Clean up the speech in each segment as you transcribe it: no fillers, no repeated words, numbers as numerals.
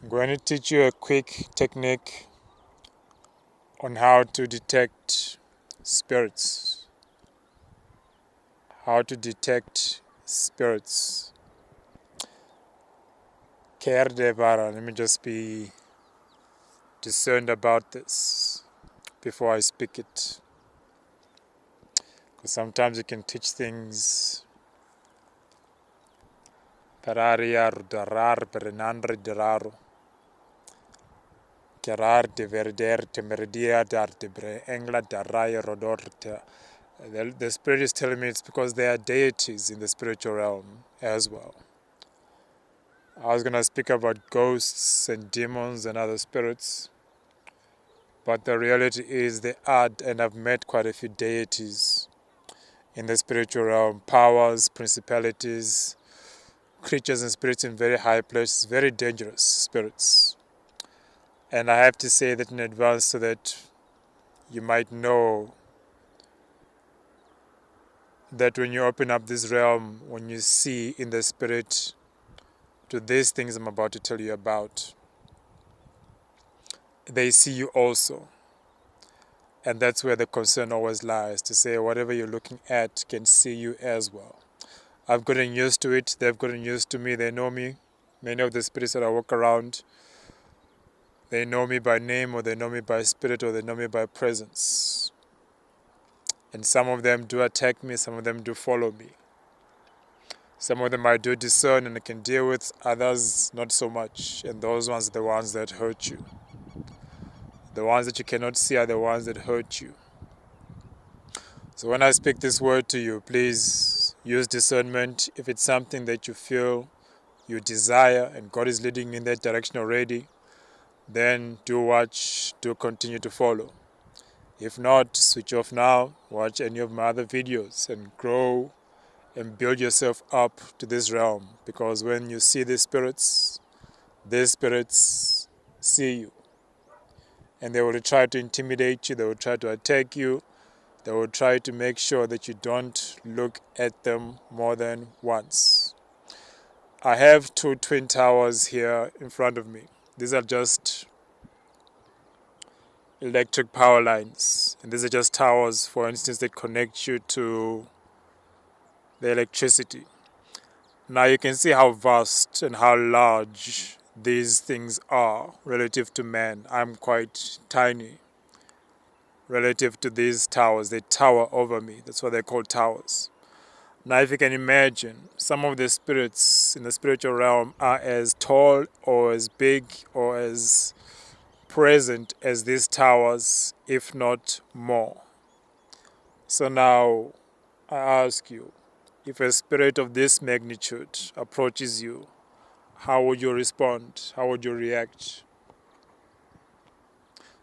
I'm going to teach you a quick technique on how to detect spirits. How to detect spirits. Let me just be discerned about this before I speak it. Because sometimes you can teach things Pararia rudarar berenandre deraro. Kerar de verder temeridia dar de bre engla daraya rodorte. The Spirit is telling me it's because there are deities in the spiritual realm as well. I was going to speak about ghosts and demons and other spirits, but the reality is they are, and I've met quite a few deities in the spiritual realm, powers, principalities, creatures and spirits in very high places, very dangerous spirits. And I have to say that in advance so that you might know that when you open up this realm, when you see in the spirit to these things I'm about to tell you about, they see you also. And that's where the concern always lies, to say whatever you're looking at can see you as well. I've gotten used to it, they've gotten used to me, they know me. Many of the spirits that I walk around, they know me by name, or they know me by spirit, or they know me by presence. And some of them do attack me, some of them do follow me. Some of them I do discern and I can deal with, others not so much. And those ones are the ones that hurt you. The ones that you cannot see are the ones that hurt you. So when I speak this word to you, please use discernment. If it's something that you feel you desire and God is leading you in that direction already, then do watch, do continue to follow. If not, switch off now, watch any of my other videos and grow and build yourself up to this realm. Because when you see these spirits see you. And they will try to intimidate you, they will try to attack you, they will try to make sure that you don't look at them more than once. I have 2 twin towers here in front of me. These are just electric power lines. And these are just towers, for instance, that connect you to the electricity. Now you can see how vast and how large these things are relative to man. I'm quite tiny relative to these towers. They tower over me. That's what they're called, towers. Now if you can imagine, some of the spirits in the spiritual realm are as tall or as big or as present as these towers, if not more. So now I ask you, if a spirit of this magnitude approaches you, how would you respond? How would you react?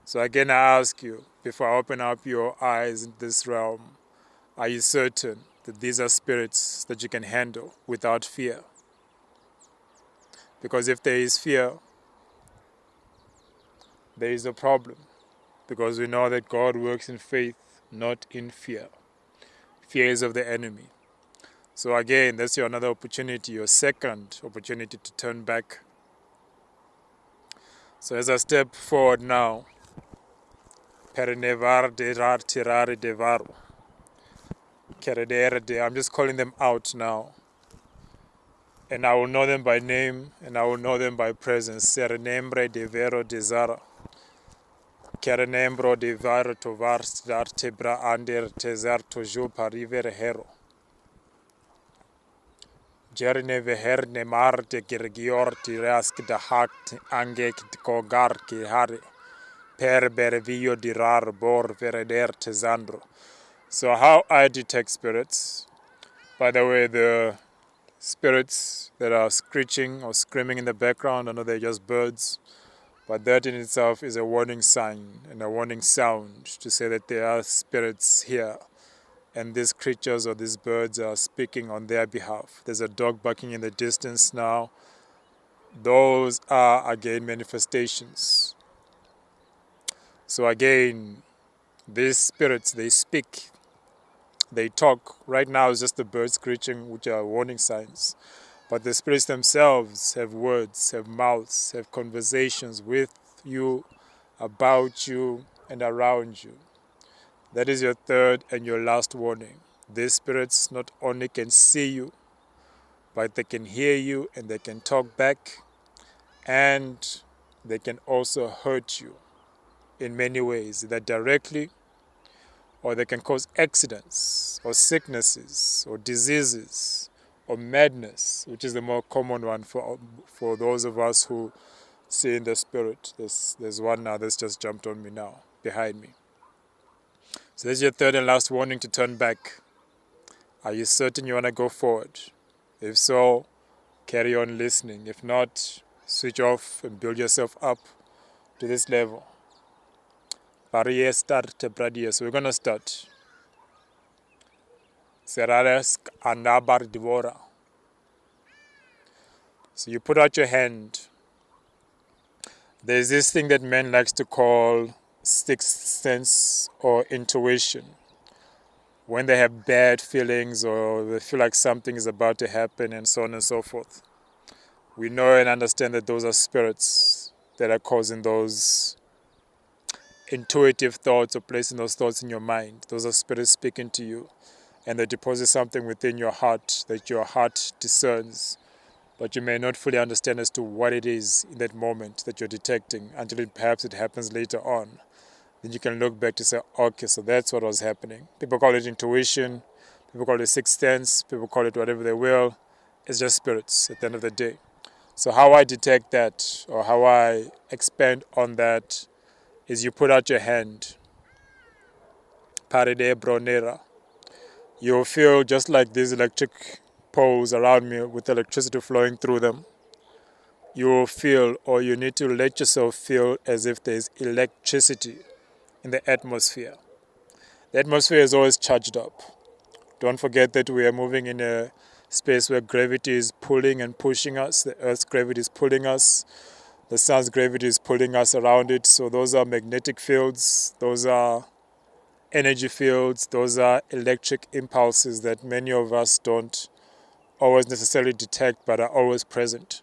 So again, I ask you, before I open up your eyes in this realm, are you certain that these are spirits that you can handle without fear? Because if there is fear, there is a problem. Because we know that God works in faith, not in fear. Fear is of the enemy. So again, that's your another opportunity, your second opportunity to turn back. So as I step forward now, Perinevar derar tirare devaru. I'm just calling them out now. And I will know them by name, and I will know them by presence. Serenembre de vero de zara. Kerenembro de varo tovars d'artebra ander tesar tojo parivere hero. Jerne veherne mar de gergior tirask de hakt angek de kogar ki hare. Per berevio di rar bor vereder tesandro. So how I detect spirits, by the way, the spirits that are screeching or screaming in the background, I know they're just birds, but that in itself is a warning sign and a warning sound to say that there are spirits here and these creatures or these birds are speaking on their behalf. There's a dog barking in the distance now. Those are again manifestations. So again, these spirits, they speak. They talk. Right now it's just the birds screeching, which are warning signs. But the spirits themselves have words, have mouths, have conversations with you, about you, and around you. That is your third and your last warning. These spirits not only can see you, but they can hear you and they can talk back, and they can also hurt you in many ways, either directly, or they can cause accidents or sicknesses or diseases or madness, which is the more common one for those of us who see in the spirit. There's one now that's just jumped on me now, behind me. So this is your third and last warning to turn back. Are you certain you want to go forward? If so, carry on listening. If not, switch off and build yourself up to this level. So we're going to start. Seraresk anabar divora. So you put out your hand. There's this thing that men likes to call sixth sense or intuition. When they have bad feelings or they feel like something is about to happen and so on and so forth. We know and understand that those are spirits that are causing those intuitive thoughts or placing those thoughts in your mind. Those are spirits speaking to you, and they deposit something within your heart that your heart discerns, but you may not fully understand as to what it is in that moment that you're detecting until perhaps it happens later on. Then you can look back to say, okay, so that's what was happening. People call it intuition, people call it sixth sense, people call it whatever they will. It's just spirits at the end of the day. So how I detect that, or how I expand on that, is you put out your hand. Paride bronera. You'll feel just like these electric poles around me with electricity flowing through them. You will feel, or you need to let yourself feel as if there's electricity in the atmosphere. The atmosphere is always charged up. Don't forget that we are moving in a space where gravity is pulling and pushing us. The Earth's gravity is pulling us. The sun's gravity is pulling us around it. So those are magnetic fields. Those are energy fields. Those are electric impulses that many of us don't always necessarily detect but are always present.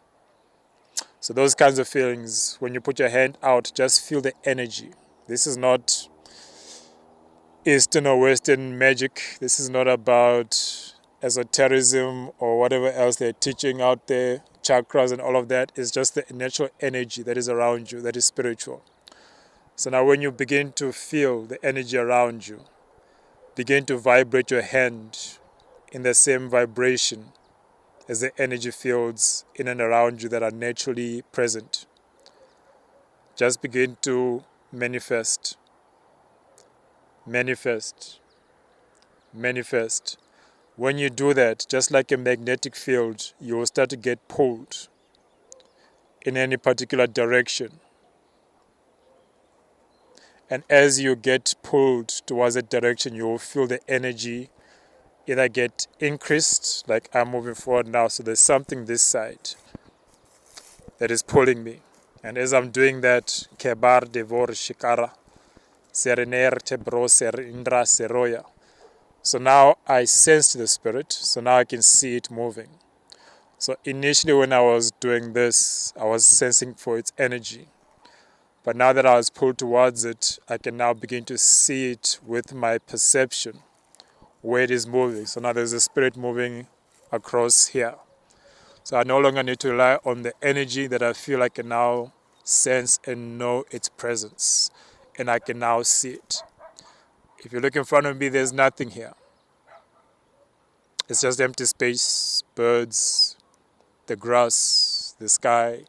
So those kinds of feelings, when you put your hand out, just feel the energy. This is not Eastern or Western magic. This is not about esotericism or whatever else they're teaching out there, chakras and all of that. It's just the natural energy that is around you, that is spiritual. So now when you begin to feel the energy around you, begin to vibrate your hand in the same vibration as the energy fields in and around you that are naturally present. Just begin to manifest. Manifest. Manifest. When you do that, just like a magnetic field, you will start to get pulled in any particular direction. And as you get pulled towards that direction, you will feel the energy either get increased, like I'm moving forward now, so there's something this side that is pulling me. And as I'm doing that, Kebar Devor Shikara, Serener Tebro Ser Indra Seroya. So now I sensed the spirit, so now I can see it moving. So initially when I was doing this, I was sensing for its energy. But now that I was pulled towards it, I can now begin to see it with my perception, where it is moving. So now there's a spirit moving across here. So I no longer need to rely on the energy that I feel I can now sense and know its presence. And I can now see it. If you look in front of me, there's nothing here. It's just empty space, birds, the grass, the sky,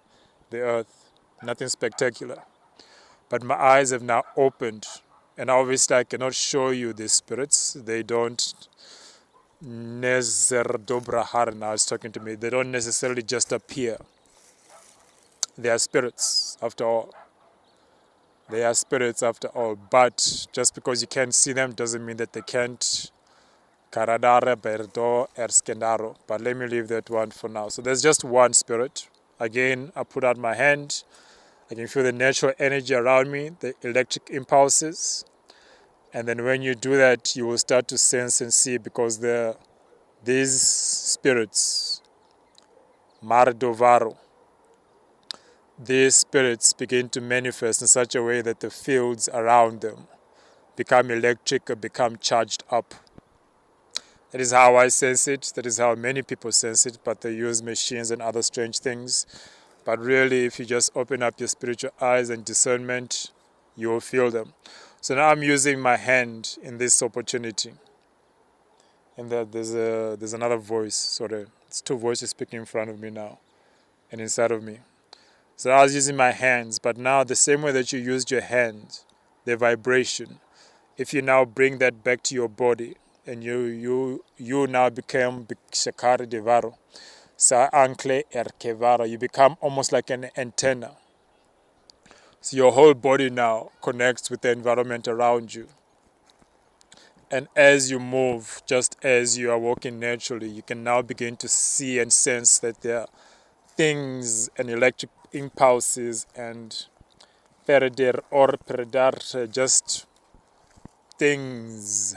the earth. Nothing spectacular. But my eyes have now opened. And obviously I cannot show you these spirits. They don't Nezer Dobrahar now is talking to me. They don't necessarily just appear. They are spirits after all. They are spirits after all. But just because you can't see them doesn't mean that they can't. Karadare Berdo Erskendaro. But let me leave that one for now. So there's just one spirit. Again, I put out my hand. I can feel the natural energy around me, the electric impulses. And then when you do that, you will start to sense and see, because these spirits Mardovaro. These spirits begin to manifest in such a way that the fields around them become electric or become charged up. That is how I sense it. That is how many people sense it, but they use machines and other strange things. But really, if you just open up your spiritual eyes and discernment, you will feel them. So now I'm using my hand in this opportunity. And that there's another voice, sorry. It's two voices speaking in front of me now and inside of me. So I was using my hands, but now the same way that you used your hands, the vibration, if you now bring that back to your body, and you now become Shakari Devaro, Sa Ankle Erkevaro, you become almost like an antenna. So your whole body now connects with the environment around you. And as you move, just as you are walking naturally, you can now begin to see and sense that there are things and electric impulses and perder or predar, just things.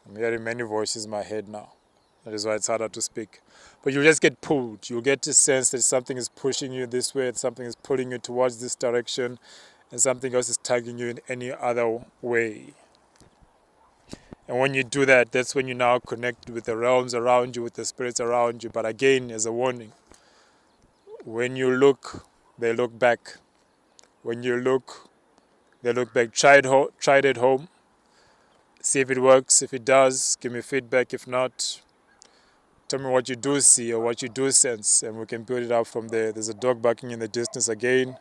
I'm hearing many voices in my head now. That is why it's harder to speak. But you just get pulled. You get to sense that something is pushing you this way, something is pulling you towards this direction, and something else is tugging you in any other way. And when you do that, that's when you now connect with the realms around you, with the spirits around you. But again, as a warning, when you look, they look back. When you look, they look back. Try it at home. See if it works. If it does, give me feedback. If not, tell me what you do see or what you do sense, and we can build it up from there. There's a dog barking in the distance again.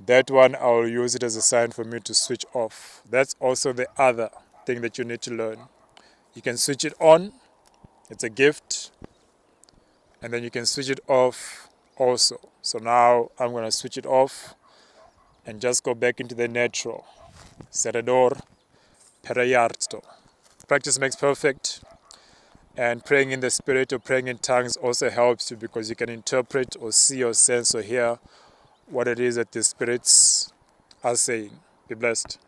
That one, I'll use it as a sign for me to switch off. That's also the other thing that you need to learn. You can switch it on. It's a gift. And then you can switch it off also. So now I'm going to switch it off and just go back into the natural. Seredor Perayarto. Practice makes perfect. And praying in the spirit or praying in tongues also helps you, because you can interpret or see or sense or hear what it is that the spirits are saying. Be blessed.